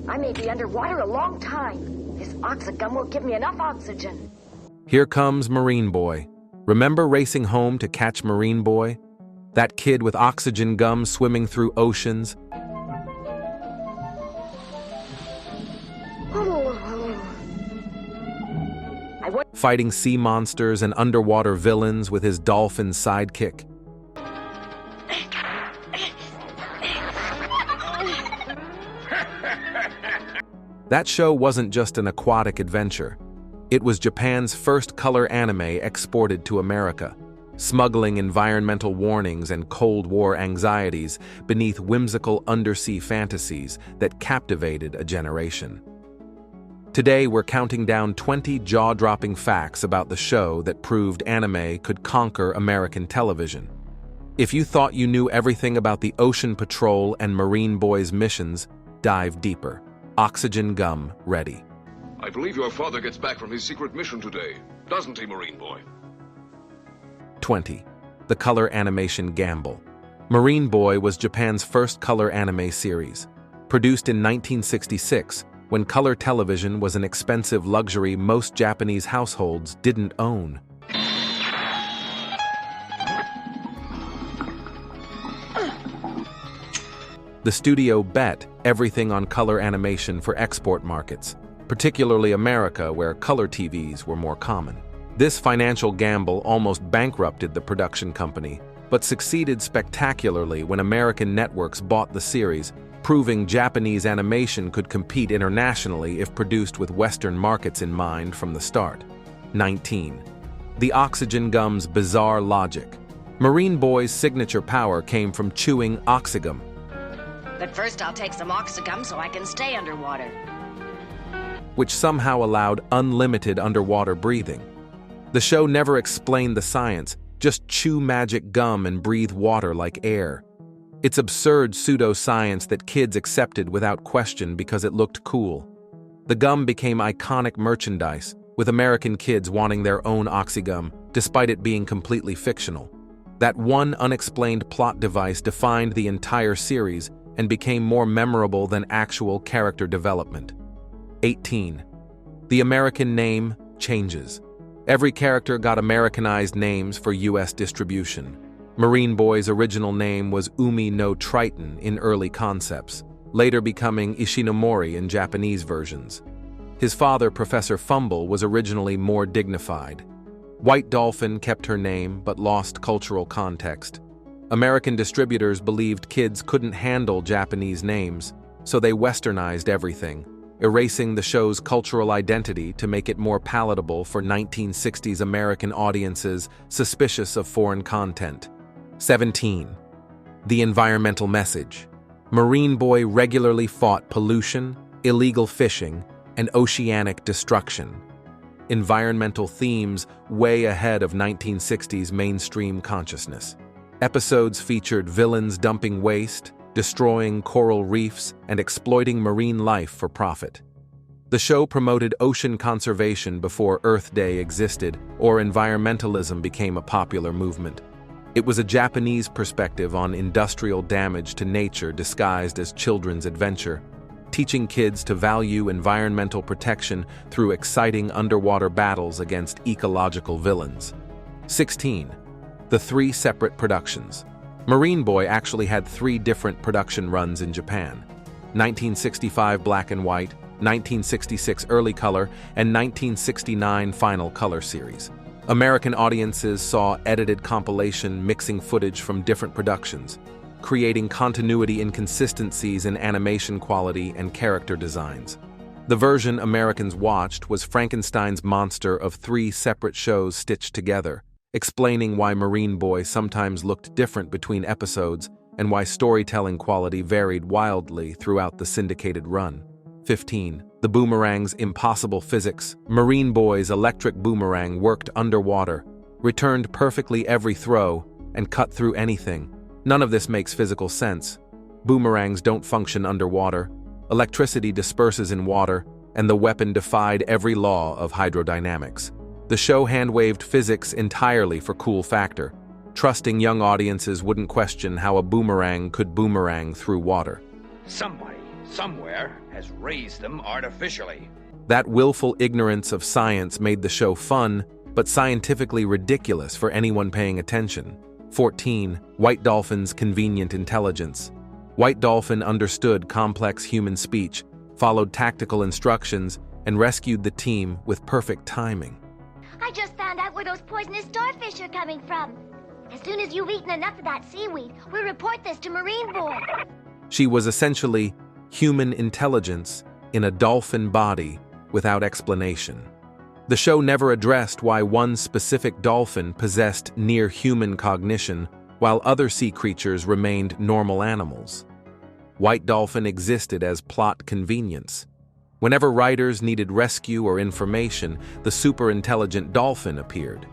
I may be underwater a long time. This oxygum won't give me enough oxygen. Here comes Marine Boy. Remember racing home to catch Marine Boy? That kid with oxygen gum swimming through oceans? Fighting sea monsters and underwater villains with his dolphin sidekick. That show wasn't just an aquatic adventure. It was Japan's first color anime exported to America, smuggling environmental warnings and Cold War anxieties beneath whimsical undersea fantasies that captivated a generation. Today, we're counting down 20 jaw-dropping facts about the show that proved anime could conquer American television. If you thought you knew everything about the Ocean Patrol and Marine Boy's missions, dive deeper. Oxygen gum ready. I believe your father gets back from his secret mission today, doesn't he, Marine Boy? 20. The color animation gamble. Marine Boy was Japan's first color anime series. Produced in 1966, when color television was an expensive luxury most Japanese households didn't own. The studio bet everything on color animation for export markets, particularly America, where color TVs were more common. This financial gamble almost bankrupted the production company, but succeeded spectacularly when American networks bought the series, proving Japanese animation could compete internationally if produced with Western markets in mind from the start. 19. The oxygen gum's bizarre logic. Marine Boy's signature power came from chewing oxygum. But first I'll take some oxygum so I can stay underwater. Which somehow allowed unlimited underwater breathing. The show never explained the science, just chew magic gum and breathe water like air. It's absurd pseudo-science that kids accepted without question because it looked cool. The gum became iconic merchandise, with American kids wanting their own oxygum, despite it being completely fictional. That one unexplained plot device defined the entire series and became more memorable than actual character development. 18. The American name changes. Every character got Americanized names for US distribution. Marine Boy's original name was Umi no Triton in early concepts, later becoming Ishinomori in Japanese versions. His father, Professor Fumble, was originally more dignified. White Dolphin kept her name but lost cultural context. American distributors believed kids couldn't handle Japanese names, so they westernized everything, erasing the show's cultural identity to make it more palatable for 1960s American audiences suspicious of foreign content. 17. The environmental message. Marine Boy regularly fought pollution, illegal fishing, and oceanic destruction. Environmental themes way ahead of 1960s mainstream consciousness. Episodes featured villains dumping waste, destroying coral reefs, and exploiting marine life for profit. The show promoted ocean conservation before Earth Day existed or environmentalism became a popular movement. It was a Japanese perspective on industrial damage to nature disguised as children's adventure, teaching kids to value environmental protection through exciting underwater battles against ecological villains. 16. The 3 separate productions. Marine Boy actually had 3 different production runs in Japan: 1965 black and white, 1966 early color, and 1969 final color series. American audiences saw edited compilation mixing footage from different productions, creating continuity inconsistencies in animation quality and character designs. The version Americans watched was Frankenstein's monster of 3 separate shows stitched together, explaining why Marine Boy sometimes looked different between episodes and why storytelling quality varied wildly throughout the syndicated run. 15. The boomerang's impossible physics. Marine Boy's electric boomerang worked underwater, returned perfectly every throw, and cut through anything. None of this makes physical sense. Boomerangs don't function underwater, electricity disperses in water, and the weapon defied every law of hydrodynamics. The show hand-waved physics entirely for cool factor, trusting young audiences wouldn't question how a boomerang could boomerang through water. Somebody somewhere has raised them artificially. That willful ignorance of science made the show fun, but scientifically ridiculous for anyone paying attention. 14. White Dolphin's convenient intelligence. White Dolphin understood complex human speech, followed tactical instructions, and rescued the team with perfect timing. I just found out where those poisonous starfish are coming from. As soon as you've eaten enough of that seaweed, we'll report this to Marine Boy. She was essentially human intelligence in a dolphin body without explanation. The show never addressed why one specific dolphin possessed near-human cognition while other sea creatures remained normal animals. White Dolphin existed as plot convenience. Whenever writers needed rescue or information, the super-intelligent dolphin appeared.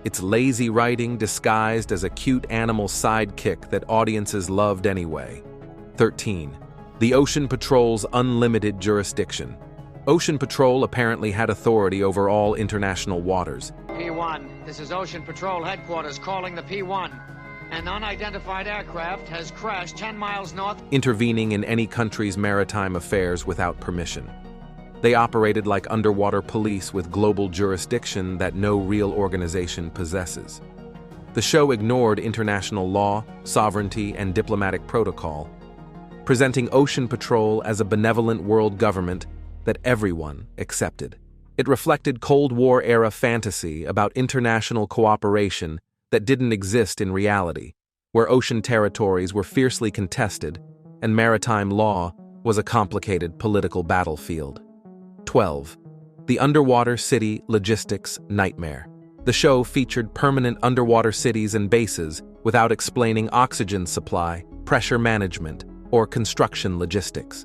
Its lazy writing disguised as a cute animal sidekick that audiences loved anyway. 13. The Ocean Patrol's unlimited jurisdiction. Ocean Patrol apparently had authority over all international waters. P-1, this is Ocean Patrol Headquarters calling the P-1. An unidentified aircraft has crashed 10 miles north, Intervening in any country's maritime affairs without permission. They operated like underwater police with global jurisdiction that no real organization possesses. The show ignored international law, sovereignty, and diplomatic protocol, presenting Ocean Patrol as a benevolent world government that everyone accepted. It reflected Cold War-era fantasy about international cooperation that didn't exist in reality, where ocean territories were fiercely contested and maritime law was a complicated political battlefield. 12. The Underwater City Logistics Nightmare. The show featured permanent underwater cities and bases without explaining oxygen supply, pressure management, or construction logistics.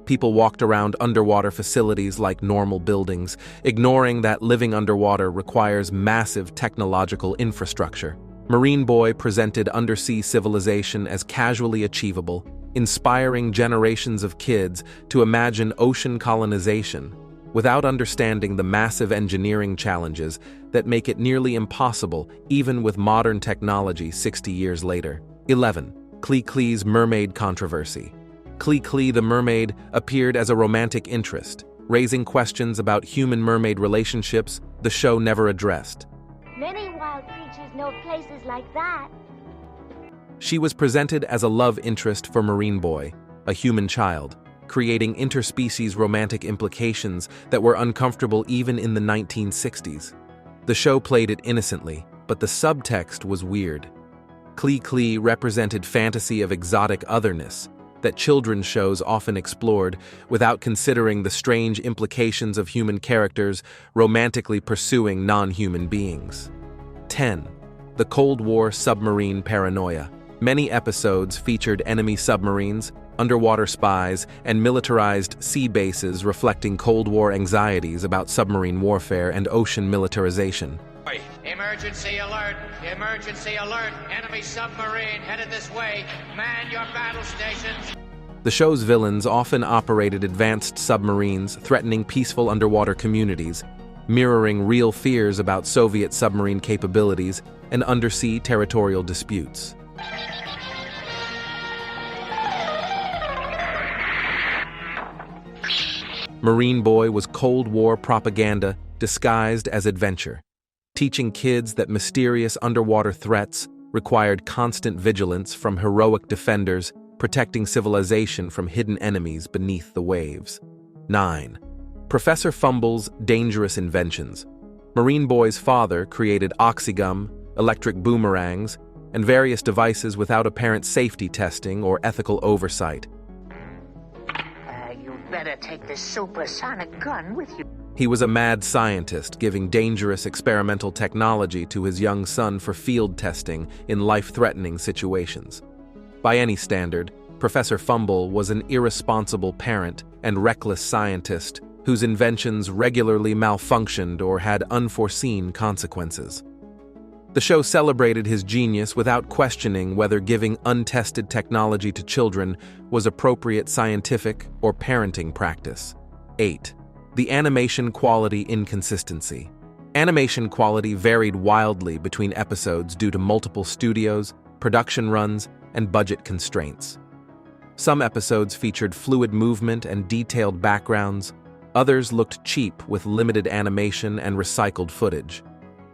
People walked around underwater facilities like normal buildings, ignoring that living underwater requires massive technological infrastructure. Marine Boy presented undersea civilization as casually achievable, inspiring generations of kids to imagine ocean colonization without understanding the massive engineering challenges that make it nearly impossible even with modern technology 60 years later. 11. Clee-Clee's mermaid controversy. Clee-Clee the mermaid appeared as a romantic interest, raising questions about human-mermaid relationships the show never addressed. Many wild creatures know places like that. She was presented as a love interest for Marine Boy, a human child, creating interspecies romantic implications that were uncomfortable even in the 1960s. The show played it innocently, but the subtext was weird. Clee-Clee represented fantasy of exotic otherness that children's shows often explored without considering the strange implications of human characters romantically pursuing non-human beings. 10. The Cold War submarine paranoia. Many episodes featured enemy submarines, underwater spies, and militarized sea bases reflecting Cold War anxieties about submarine warfare and ocean militarization. Emergency alert! Emergency alert! Enemy submarine headed this way! Man your battle stations! The show's villains often operated advanced submarines threatening peaceful underwater communities, mirroring real fears about Soviet submarine capabilities and undersea territorial disputes. Marine Boy was Cold War propaganda disguised as adventure, teaching kids that mysterious underwater threats required constant vigilance from heroic defenders protecting civilization from hidden enemies beneath the waves. 9. Professor Fumble's dangerous inventions. Marine Boy's father created oxygum, electric boomerangs, and various devices without apparent safety testing or ethical oversight. You'd better take this supersonic gun with you. He was a mad scientist giving dangerous experimental technology to his young son for field testing in life-threatening situations. By any standard, Professor Fumble was an irresponsible parent and reckless scientist whose inventions regularly malfunctioned or had unforeseen consequences. The show celebrated his genius without questioning whether giving untested technology to children was appropriate scientific or parenting practice. 8. The animation quality inconsistency. Animation quality varied wildly between episodes due to multiple studios, production runs, and budget constraints. Some episodes featured fluid movement and detailed backgrounds. Others looked cheap with limited animation and recycled footage.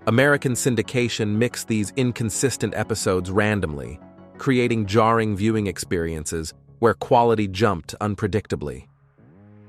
American syndication mixed these inconsistent episodes randomly, creating jarring viewing experiences where quality jumped unpredictably.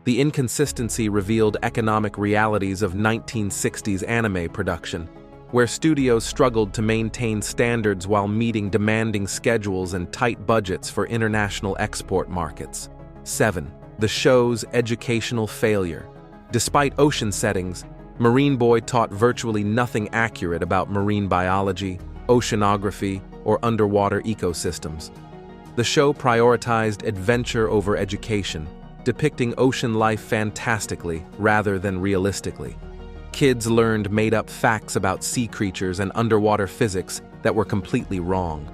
The inconsistency revealed economic realities of 1960s anime production, where studios struggled to maintain standards while meeting demanding schedules and tight budgets for international export markets. 7. The show's educational failure. Despite ocean settings, Marine Boy taught virtually nothing accurate about marine biology, oceanography, or underwater ecosystems. The show prioritized adventure over education, depicting ocean life fantastically rather than realistically. Kids learned made-up facts about sea creatures and underwater physics that were completely wrong.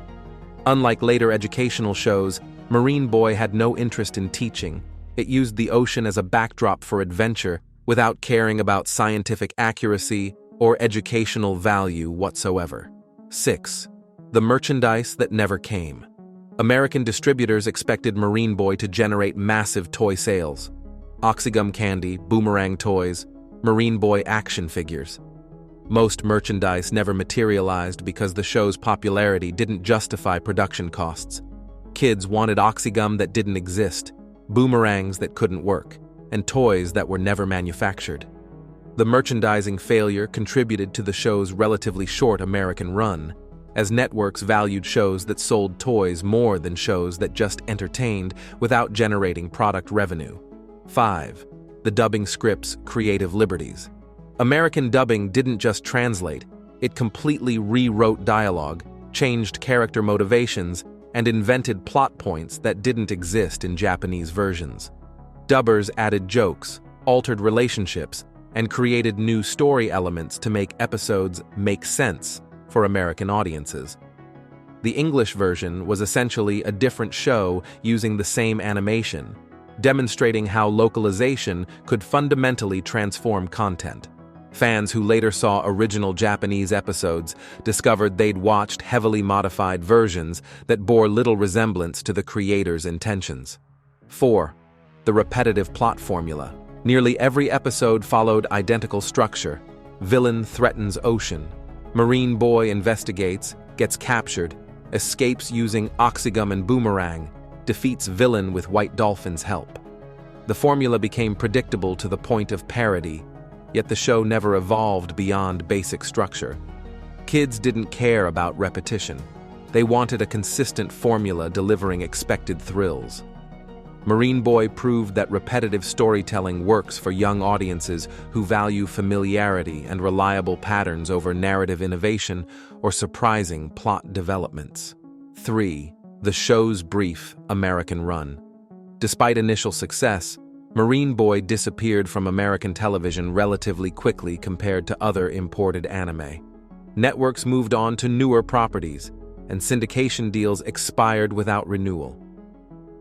Unlike later educational shows, Marine Boy had no interest in teaching. It used the ocean as a backdrop for adventure without caring about scientific accuracy or educational value whatsoever. 6. The merchandise that never came. American distributors expected Marine Boy to generate massive toy sales. Oxygum candy, boomerang toys, Marine Boy action figures. Most merchandise never materialized because the show's popularity didn't justify production costs. Kids wanted oxygum that didn't exist, boomerangs that couldn't work, and toys that were never manufactured. The merchandising failure contributed to the show's relatively short American run, as networks valued shows that sold toys more than shows that just entertained without generating product revenue. 5. The dubbing script's creative liberties. American dubbing didn't just translate, it completely rewrote dialogue, changed character motivations, and invented plot points that didn't exist in Japanese versions. Dubbers added jokes, altered relationships, and created new story elements to make episodes make sense for American audiences. The English version was essentially a different show using the same animation, demonstrating how localization could fundamentally transform content. Fans who later saw original Japanese episodes discovered they'd watched heavily modified versions that bore little resemblance to the creator's intentions. 4. The repetitive plot formula. Nearly every episode followed identical structure. Villain threatens ocean. Marine Boy investigates, gets captured, escapes using oxygum and boomerang, defeats villain with White Dolphin's help. The formula became predictable to the point of parody, yet the show never evolved beyond basic structure. Kids didn't care about repetition. They wanted a consistent formula delivering expected thrills. Marine Boy proved that repetitive storytelling works for young audiences who value familiarity and reliable patterns over narrative innovation or surprising plot developments. 3. The show's brief American run. Despite initial success, Marine Boy disappeared from American television relatively quickly compared to other imported anime. Networks moved on to newer properties, and syndication deals expired without renewal.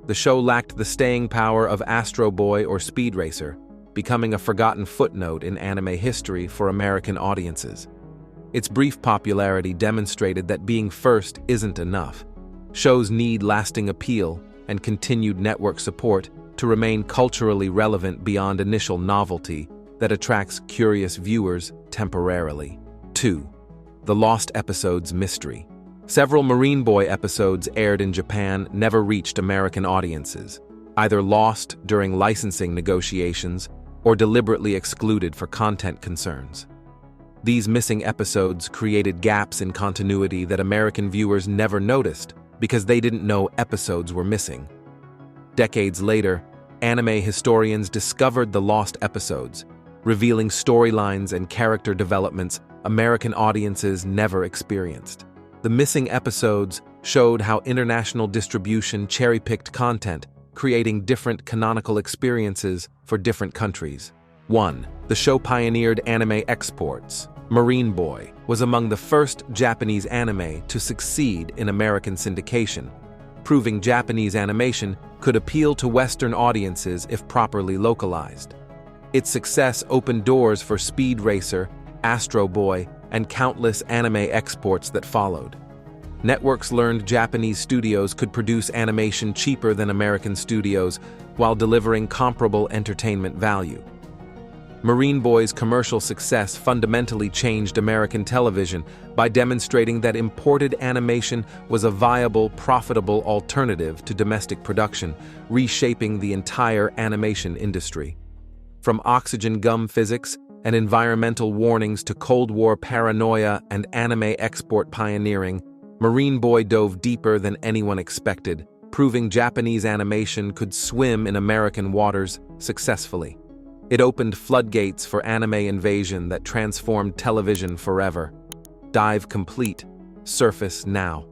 The show lacked the staying power of Astro Boy or Speed Racer, becoming a forgotten footnote in anime history for American audiences. Its brief popularity demonstrated that being first isn't enough. Shows need lasting appeal and continued network support to remain culturally relevant beyond initial novelty that attracts curious viewers temporarily. 2. The lost episodes mystery. Several Marine Boy episodes aired in Japan never reached American audiences, either lost during licensing negotiations or deliberately excluded for content concerns. These missing episodes created gaps in continuity that American viewers never noticed because they didn't know episodes were missing. Decades later, anime historians discovered the lost episodes, revealing storylines and character developments American audiences never experienced. The missing episodes showed how international distribution cherry-picked content, creating different canonical experiences for different countries. 1. The show pioneered anime exports. Marine Boy was among the first Japanese anime to succeed in American syndication, proving Japanese animation could appeal to Western audiences if properly localized. Its success opened doors for Speed Racer, Astro Boy, and countless anime exports that followed. Networks learned Japanese studios could produce animation cheaper than American studios while delivering comparable entertainment value. Marine Boy's commercial success fundamentally changed American television by demonstrating that imported animation was a viable, profitable alternative to domestic production, reshaping the entire animation industry. From oxygen gum physics and environmental warnings to Cold War paranoia and anime export pioneering, Marine Boy dove deeper than anyone expected, proving Japanese animation could swim in American waters successfully. It opened floodgates for anime invasion that transformed television forever. Dive complete. Surface now.